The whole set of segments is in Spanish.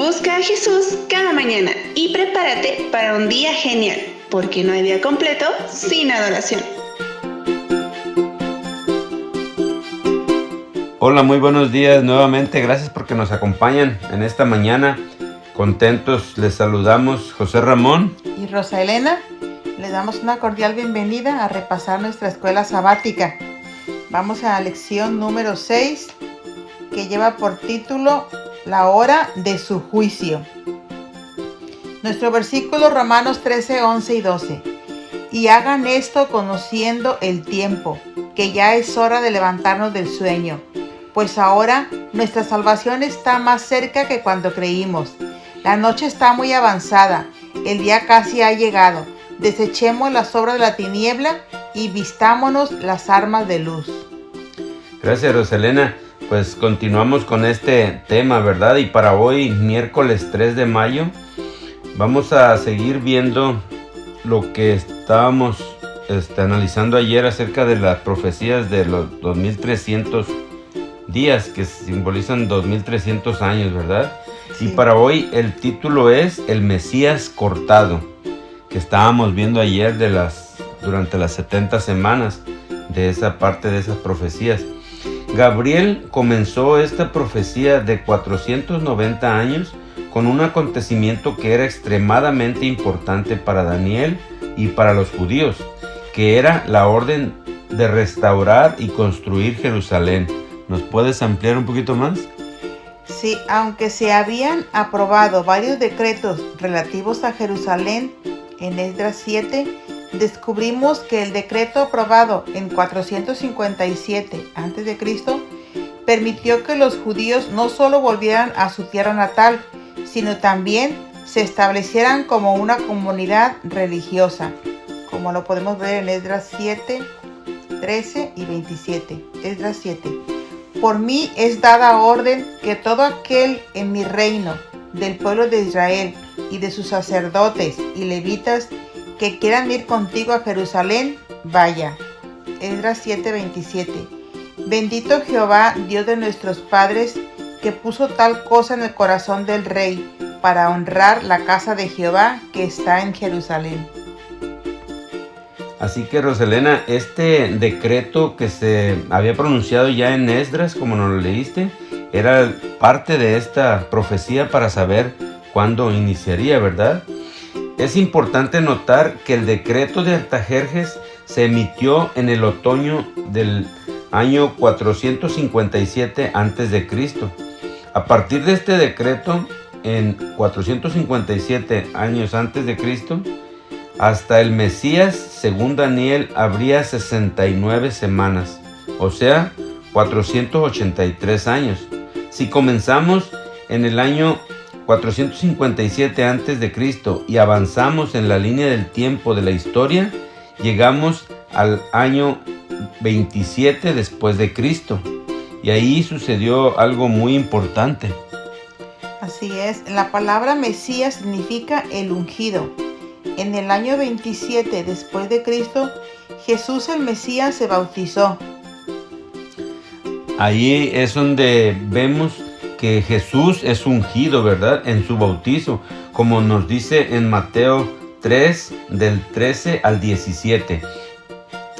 Busca a Jesús cada mañana y prepárate para un día genial, porque no hay día completo sin adoración. Hola, muy buenos días nuevamente. Gracias porque nos acompañan en esta mañana. Contentos, les saludamos José Ramón y Rosa Elena. Les damos una cordial bienvenida a repasar nuestra escuela sabática. Vamos a la lección número 6, que lleva por título La hora de su juicio. Nuestro versículo Romanos 13, 11 y 12. Y hagan esto conociendo el tiempo, que ya es hora de levantarnos del sueño, pues ahora nuestra salvación está más cerca que cuando creímos. La noche está muy avanzada, el día casi ha llegado. Desechemos las obras de la tiniebla y vistámonos las armas de luz. Gracias, Roselena. Pues continuamos con este tema, ¿verdad? Y para hoy, miércoles 3 de mayo, vamos a seguir viendo lo que estábamos analizando ayer acerca de las profecías de los 2300 días que simbolizan 2300 años, ¿verdad? Sí. Y para hoy el título es El Mesías cortado, que estábamos viendo ayer durante las 70 semanas de esa parte de esas profecías. Gabriel comenzó esta profecía de 490 años con un acontecimiento que era extremadamente importante para Daniel y para los judíos, que era la orden de restaurar y construir Jerusalén. ¿Nos puedes ampliar un poquito más? Sí, aunque se habían aprobado varios decretos relativos a Jerusalén en Esdras 7, descubrimos que el decreto aprobado en 457 a.C. permitió que los judíos no solo volvieran a su tierra natal, sino también se establecieran como una comunidad religiosa, como lo podemos ver en Esdras 7, 13 y 27. Esdras 7. Por mí es dada orden que todo aquel en mi reino, del pueblo de Israel y de sus sacerdotes y levitas, que quieran ir contigo a Jerusalén, vaya. Esdras 7:27. Bendito Jehová, Dios de nuestros padres, que puso tal cosa en el corazón del rey, para honrar la casa de Jehová que está en Jerusalén. Así que, Roselena, este decreto que se había pronunciado ya en Esdras, como nos lo leíste, era parte de esta profecía para saber cuándo iniciaría, ¿verdad? Es importante notar que el decreto de Artajerjes se emitió en el otoño del año 457 a.C. A partir de este decreto, en 457 años antes de Cristo, hasta el Mesías, según Daniel, habría 69 semanas, o sea, 483 años. Si comenzamos en el año 457 a.C. y avanzamos en la línea del tiempo de la historia, llegamos al año 27 después de Cristo. Y ahí sucedió algo muy importante. Así es, la palabra Mesías significa el ungido. En el año 27 después de Cristo, Jesús el Mesías se bautizó. Ahí es donde vemos que Jesús es ungido, ¿verdad? En su bautizo, como nos dice en Mateo 3, del 13 al 17.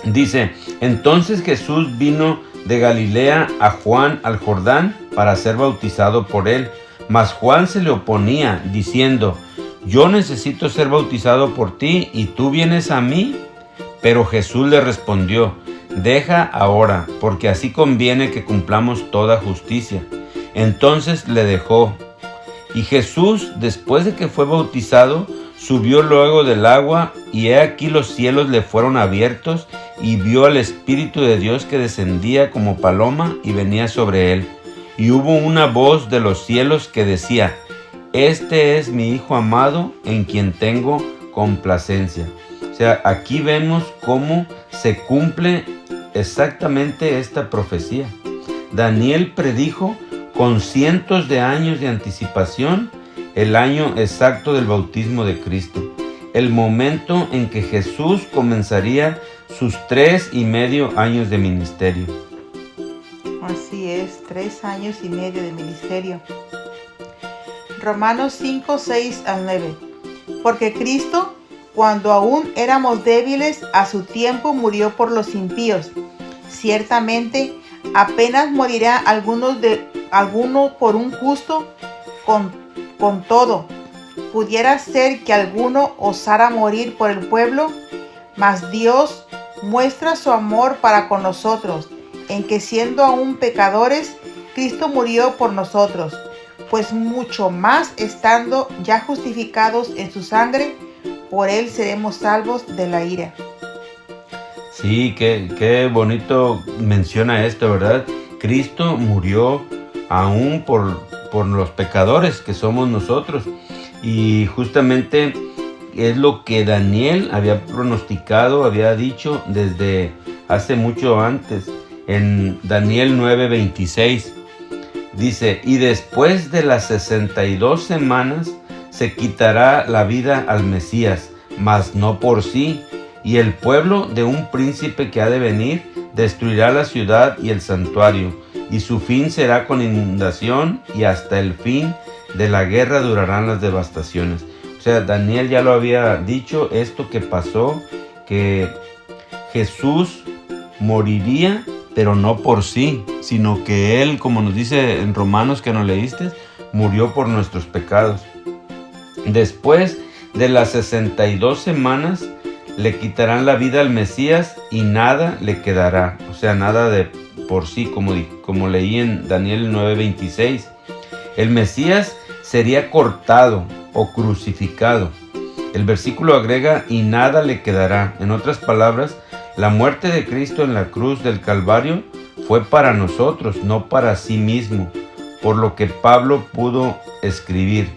Dice, entonces Jesús vino de Galilea a Juan al Jordán para ser bautizado por él. Mas Juan se le oponía, diciendo, yo necesito ser bautizado por ti, ¿y tú vienes a mí? Pero Jesús le respondió, deja ahora, porque así conviene que cumplamos toda justicia. Entonces le dejó. Y Jesús, después de que fue bautizado, subió luego del agua, y he aquí los cielos le fueron abiertos, y vio al Espíritu de Dios que descendía como paloma y venía sobre él. Y hubo una voz de los cielos que decía, este es mi Hijo amado, en quien tengo complacencia. O sea, aquí vemos cómo se cumple exactamente esta profecía. Daniel predijo con cientos de años de anticipación el año exacto del bautismo de Cristo, el momento en que Jesús comenzaría sus 3.5 años de ministerio. Así es, 3 años y medio de ministerio. Romanos 5, 6 al 9. Porque Cristo, cuando aún éramos débiles, a su tiempo murió por los impíos. Ciertamente, apenas morirá alguno por un justo, con todo. Pudiera ser que alguno osara morir por el pueblo, mas Dios muestra su amor para con nosotros, en que siendo aún pecadores, Cristo murió por nosotros, pues mucho más estando ya justificados en su sangre, por él seremos salvos de la ira. Sí, qué bonito menciona esto, ¿verdad? Cristo murió aún por los pecadores que somos nosotros. Y justamente es lo que Daniel había pronosticado, había dicho desde hace mucho antes, en Daniel 9:26. Dice, y después de las 62 semanas se quitará la vida al Mesías, mas no por sí, y el pueblo de un príncipe que ha de venir destruirá la ciudad y el santuario, y su fin será con inundación, y hasta el fin de la guerra durarán las devastaciones. O sea, Daniel ya lo había dicho, esto que pasó, que Jesús moriría, pero no por sí, sino que Él, como nos dice en Romanos que nos leíste, murió por nuestros pecados. Después de las 62 semanas, le quitarán la vida al Mesías y nada le quedará. O sea, nada de por sí, como leí en Daniel 9:26. El Mesías sería cortado o crucificado. El versículo agrega, y nada le quedará. En otras palabras, la muerte de Cristo en la cruz del Calvario fue para nosotros, no para sí mismo, por lo que Pablo pudo escribir.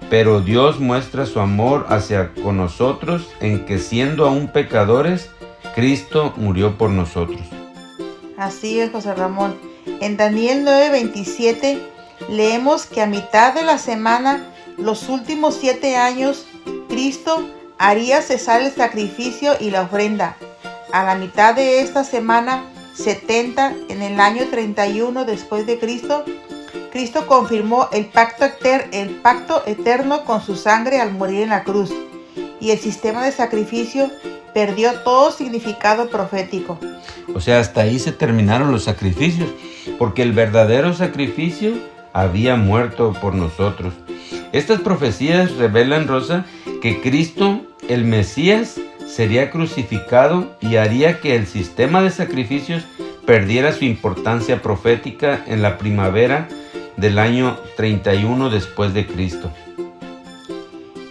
Pero Dios muestra su amor hacia con nosotros en que siendo aún pecadores, Cristo murió por nosotros. Así es, José Ramón. En Daniel 9:27 leemos que a mitad de la semana, los últimos 7 años, Cristo haría cesar el sacrificio y la ofrenda. A la mitad de esta semana, 70, en el año 31 después de Cristo, Cristo confirmó el pacto eterno con su sangre al morir en la cruz, y el sistema de sacrificio perdió todo significado profético. O sea, hasta ahí se terminaron los sacrificios, porque el verdadero sacrificio había muerto por nosotros. Estas profecías revelan, Rosa, que Cristo, el Mesías, sería crucificado y haría que el sistema de sacrificios perdiera su importancia profética en la primavera del año 31 después de Cristo.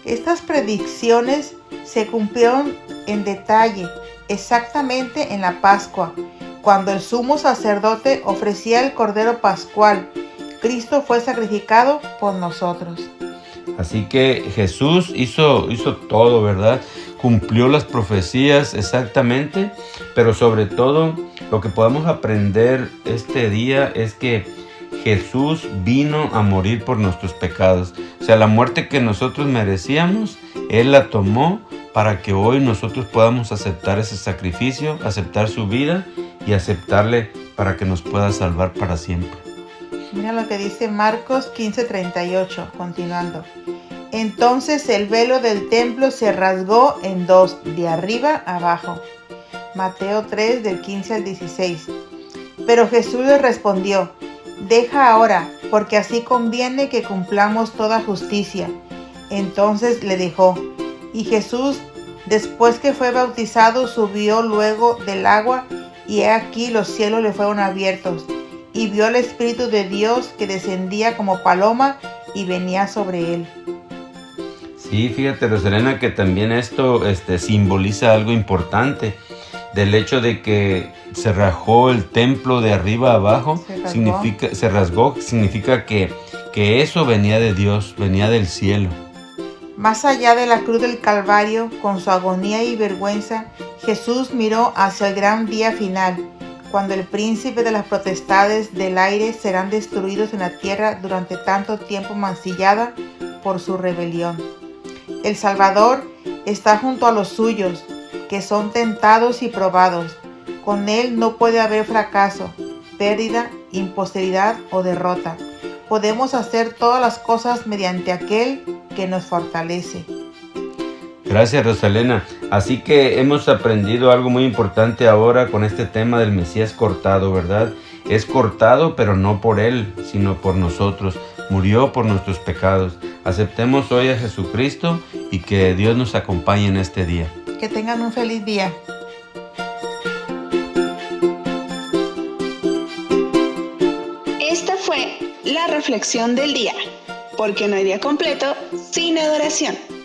Estas predicciones se cumplieron en detalle, exactamente en la Pascua, cuando el sumo sacerdote ofrecía el cordero pascual. Cristo fue sacrificado por nosotros. Así que Jesús hizo todo, ¿verdad? Cumplió las profecías exactamente, pero sobre todo lo que podemos aprender este día es que Jesús vino a morir por nuestros pecados. O sea, la muerte que nosotros merecíamos, Él la tomó para que hoy nosotros podamos aceptar ese sacrificio, aceptar su vida y aceptarle para que nos pueda salvar para siempre. Mira lo que dice Marcos 15:38, continuando. Entonces el velo del templo se rasgó en dos, de arriba a abajo. Mateo 3, del 15 al 16. Pero Jesús les respondió, deja ahora, porque así conviene que cumplamos toda justicia. Entonces le dejó. Y Jesús, después que fue bautizado, subió luego del agua, y he aquí los cielos le fueron abiertos, y vio el Espíritu de Dios que descendía como paloma y venía sobre él. Sí, fíjate, Rosalena, que también esto simboliza algo importante, del hecho de que se rajó el templo de arriba a abajo, significa que eso venía de Dios, venía del cielo. Más allá de la cruz del Calvario, con su agonía y vergüenza, Jesús miró hacia el gran día final, cuando el príncipe de las potestades del aire serán destruidos en la tierra durante tanto tiempo mancillada por su rebelión. El Salvador está junto a los suyos, que son tentados y probados. Con Él no puede haber fracaso, pérdida, imposibilidad o derrota, podemos hacer todas las cosas mediante aquel que nos fortalece. Gracias, Rosalena. Así que hemos aprendido algo muy importante ahora con este tema del Mesías cortado, ¿verdad? Es cortado, pero no por Él, sino por nosotros. Murió por nuestros pecados. Aceptemos hoy a Jesucristo y que Dios nos acompañe en este día. Que tengan un feliz día. Esta fue la reflexión del día, porque no hay día completo sin adoración.